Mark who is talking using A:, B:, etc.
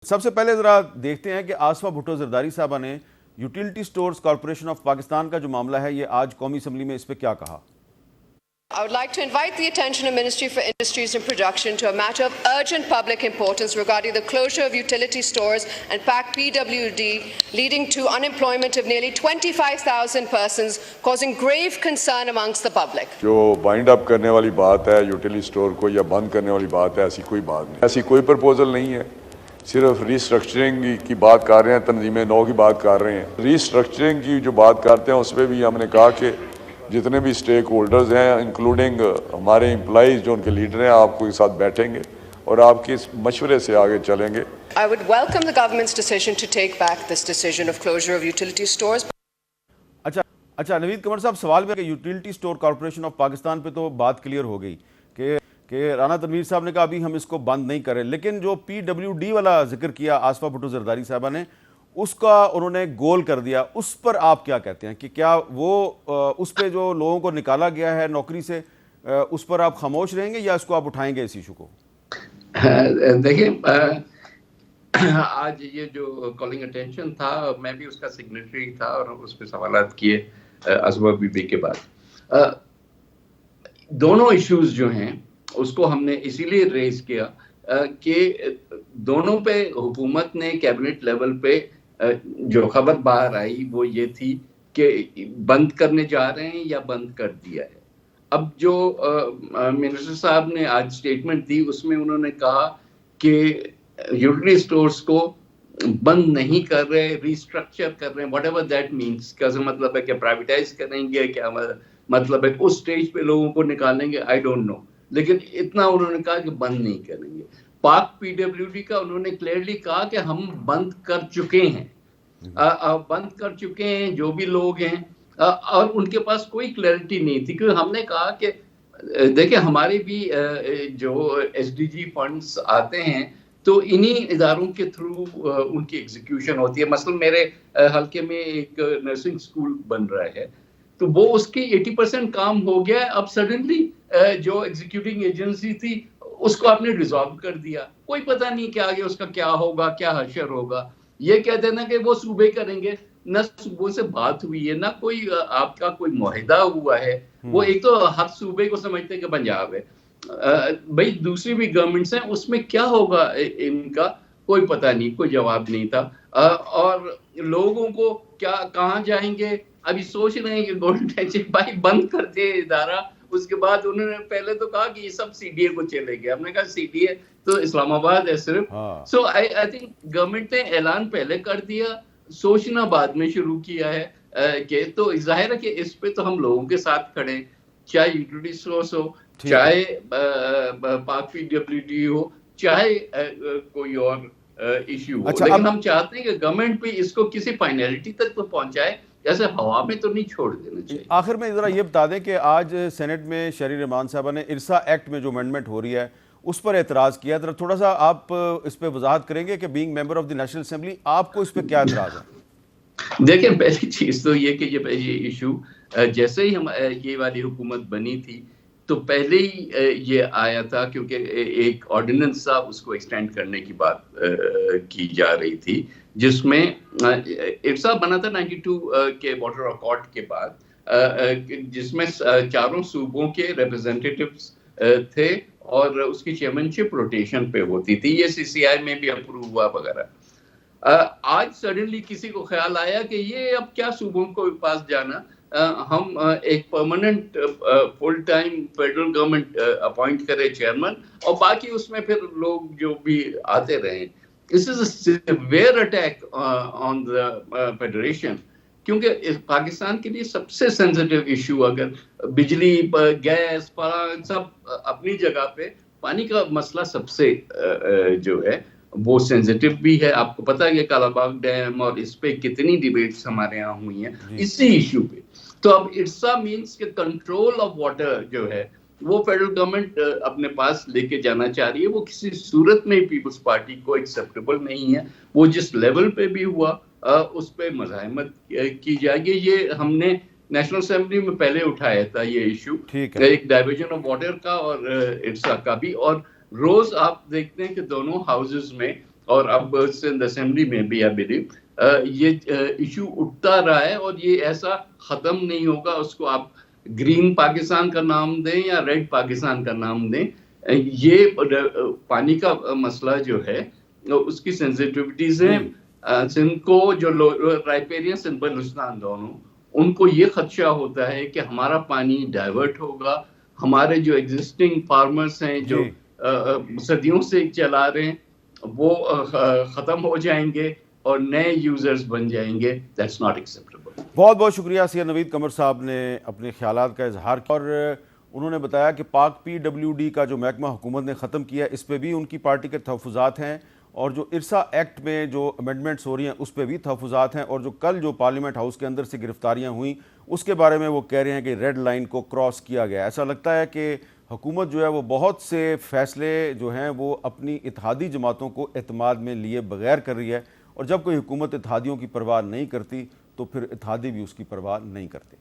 A: سب سے پہلے ذرا دیکھتے ہیں کہ آصفہ بھٹو زرداری صاحبہ نے utility stores corporation of Pakistan کا جو معاملہ ہے یہ آج قومی اسمبلی میں اس پہ کیا کہا.
B: I would like to invite the attention of Ministry for Industries and Production to a matter of urgent public importance regarding the closure of utility stores and packed PWD, leading to unemployment of nearly 25,000 persons, causing grave concern amongst the public.
C: جو وائنڈ اپ کرنے والی بات ہے utility store کو یا بند کرنے والی بات ہے، ایسی کوئی بات نہیں، ایسی کوئی پرپوزل نہیں ہے. صرف ریسٹرکچرنگ کی بات کر رہے ہیں، تنظیم نو کی بات کر رہے ہیں. ریسٹرکچرنگ کی جو بات کرتے ہیں اس پہ بھی ہم نے کہا کہ جتنے بھی سٹیک ہولڈرز ہیں انکلوڈنگ ہمارے امپلائیز جو ان کے لیڈر ہیں، آپ کو ساتھ بیٹھیں گے اور آپ کے مشورے سے آگے چلیں گے.
B: I would welcome the government's decision to take back this decision of closure of utility stores.
A: اچھا نوید قمر صاحب، سوال میں کہ utility store corporation of Pakistan پہ تو بات کلیئر ہو گئی کہ رانا تنویر صاحب نے کہا ابھی ہم اس کو بند نہیں کریں، لیکن جو پی ڈبلیو ڈی والا ذکر کیا آصفہ بھٹو زرداری صاحبہ نے، اس کا انہوں نے گول کر دیا، اس پر آپ کیا کہتے ہیں کہ کیا وہ اس پہ جو لوگوں کو نکالا گیا ہے نوکری سے اس پر آپ خاموش رہیں گے یا اس کو آپ اٹھائیں گے اس ایشو کو؟
D: دیکھیں، آج یہ جو کالنگ اٹینشن تھا میں بھی اس کا سگنیٹری تھا اور اس پہ سوالات کیے ازما بی بی کے بعد. دونوں ایشوز جو ہیں اس کو ہم نے اسی لیے ریز کیا کہ دونوں پہ حکومت نے کیبنٹ لیول پہ جو خبر باہر آئی وہ یہ تھی کہ بند کرنے جا رہے ہیں یا بند کر دیا ہے. اب جو منسٹر صاحب نے آج اسٹیٹمنٹ دی اس میں انہوں نے کہا کہ یوٹیلٹی سٹورز کو بند نہیں کر رہے، ریسٹرکچر کر رہے ہیں، واٹ ایور دیٹ مینس. کیا مطلب ہے کہ پرائیویٹائز کریں گے، کیا مطلب ہے اس سٹیج پہ لوگوں کو نکالیں گے، آئی ڈونٹ نو، لیکن اتنا انہوں نے کہا کہ بند نہیں کریں گے. پاک پی ڈبلیو ڈی کا انہوں نے کلیئرلی کہا کہ ہم بند کر چکے ہیں، بند کر چکے ہیں جو بھی لوگ ہیں، اور ان کے پاس کوئی کلیئرٹی نہیں تھی. کیونکہ ہم نے کہا کہ دیکھیں ہمارے بھی جو ایس ڈی جی فنڈز آتے ہیں تو انہی اداروں کے تھرو ان کی ایگزیکیوشن ہوتی ہے. مثلا میرے حلقے میں ایک نرسنگ اسکول بن رہا ہے تو وہ اس کی 80% کام ہو گیا ہے. اب سڈنلی جو ایگزیکیوٹنگ ایجنسی تھی اس کو آپ نے ڈیزالو کر دیا، کوئی پتہ نہیں کہ آگے اس کا کیا ہوگا، کیا حشر ہوگا. یہ کہتے ہیں نا کہ وہ صوبے کریں گے، نہ صوبوں سے بات ہوئی ہے، نہ کوئی آپ کا کوئی معاہدہ ہوا ہے. وہ ایک تو ہر صوبے کو سمجھتے ہیں کہ پنجاب ہے، بھائی دوسری بھی گورنمنٹس ہیں اس میں کیا ہوگا ان کا کوئی پتہ نہیں، کوئی جواب نہیں تھا. اور لوگوں کو کیا کہاں جائیں گے ابھی سوچ رہے ہیں کہ گولڈن ٹیچر بھائی بند کر دے ادارہ. اس کے بعد انہوں نے پہلے تو کہا کہ یہ سب سی ڈی اے کو چلے گئے. ہم نے کہا سی ڈی اے تو اسلام آباد ہے صرف. سو آئی تھنک گورنمنٹ نے اعلان پہلے کر دیا، سوچنا بعد میں شروع کیا ہے کہ تو ظاہر ہے کہ اس پہ تو ہم لوگوں کے ساتھ کھڑے، چاہے یوٹیلٹی سٹورز ہو، چاہے پاک پی ڈبلیو ڈی ہو، چاہے کوئی اور ایشو ہو. لیکن ہم چاہتے ہیں کہ گورنمنٹ بھی اس کو کسی فائنلٹی تک تو پہنچائے، جیسے ہوا میں تو نہیں چھوڑ دینا چاہیے.
A: آخر میں ذرا یہ بتا دیں کہ آج سینٹ میں شہری رحمان صاحبہ نے ارسا ایکٹ میں جو امینڈمنٹ ہو رہی ہے اس پر اعتراض کیا. تھوڑا سا آپ اس پہ وضاحت کریں گے کہ being member of the national assembly آپ کو اس پہ کیا اعتراض ہے؟
D: دیکھیں پہلی چیز تو یہ کہ یہ ایشو جیسے ہی یہ والی حکومت بنی تھی تو پہلے ہی یہ آیا تھا، کیونکہ ایک آرڈیننس تھا اس کو ایکسٹینڈ کرنے کی بات کی جا رہی تھی، جس میں ارسا بنا تھا 92 کے واٹر اکارڈ کے بعد، جس میں چاروں صوبوں کے ریپرزینٹیٹیوز تھے اور اس کی چیئرمین شپ روٹیشن پہ ہوتی تھی. یہ سی سی آئی میں بھی اپروو ہوا وغیرہ. آج سڈنلی کسی کو خیال آیا کہ یہ اب کیا صوبوں کو پاس جانا، ہم ایک permanent full time federal government appoint کرے چیئرمین اور باقی اس میں پھر لوگ جو بھی آتے رہیں. This is a severe attack on the federation. کیونکہ پاکستان کے لیے سب سے سینسیٹیو ایشو، اگر بجلی، گیس، سب اپنی جگہ پہ، پانی کا مسئلہ سب سے جو ہے وہ سینسیٹیو بھی ہے. آپ کو پتا ہے کہ کالا باغ ڈیم اور اس پہ کتنی ڈیبیٹس ہمارے یہاں ہوئی ہیں اسی ایشو پہ. تو اب ارسا مینس کہ کنٹرول آف واٹر جو ہے وہ فیڈرل گورنمنٹ اپنے پاس لے کے جانا چاہ رہی ہے. وہ کسی صورت میں پیپلز پارٹی کو ایکسیپٹیبل نہیں ہے. وہ جس لیول پہ بھی ہوا اس پہ مزاحمت کی جائے گی. یہ ہم نے نیشنل اسمبلی میں پہلے اٹھایا تھا یہ ایشو، ایک ڈائیورژن آف واٹر کا اور ارسا کا بھی. اور روز آپ دیکھتے ہیں کہ دونوں ہاؤسز میں اور اب سندھ اسمبلی میں بھی آئی بلیو یہ ایشو اٹھتا رہا ہے، اور یہ ایسا ختم نہیں ہوگا. اس کو آپ گرین پاکستان کا نام دیں یا ریڈ پاکستان کا نام دیں، یہ پانی کا مسئلہ جو ہے اس کی سینسیٹیوٹیز ہیں. سندھ کو جو رائپیرین سندھ بلوچستان دونوں، ان کو یہ خدشہ ہوتا ہے کہ ہمارا پانی ڈائیورٹ ہوگا، ہمارے جو ایگزسٹنگ فارمرز ہیں جو صدیوں سے چلا رہے ہیں وہ ختم ہو جائیں گے اور نئے یوزرز بن جائیں گے. That's not acceptable.
A: بہت بہت شکریہ سید نوید قمر صاحب نے اپنے خیالات کا اظہار کیا، اور انہوں نے بتایا کہ پاک پی ڈبلیو ڈی کا جو محکمہ حکومت نے ختم کیا اس پہ بھی ان کی پارٹی کے تحفظات ہیں، اور جو ارسا ایکٹ میں جو امینڈمنٹس ہو رہی ہیں اس پہ بھی تحفظات ہیں، اور جو کل جو پارلیمنٹ ہاؤس کے اندر سے گرفتاریاں ہوئیں اس کے بارے میں وہ کہہ رہے ہیں کہ ریڈ لائن کو کراس کیا گیا. ایسا لگتا ہے کہ حکومت جو ہے وہ بہت سے فیصلے جو ہیں وہ اپنی اتحادی جماعتوں کو اعتماد میں لیے بغیر کر رہی ہے، اور جب کوئی حکومت اتحادیوں کی پرواہ نہیں کرتی تو پھر اتحادی بھی اس کی پرواہ نہیں کرتے.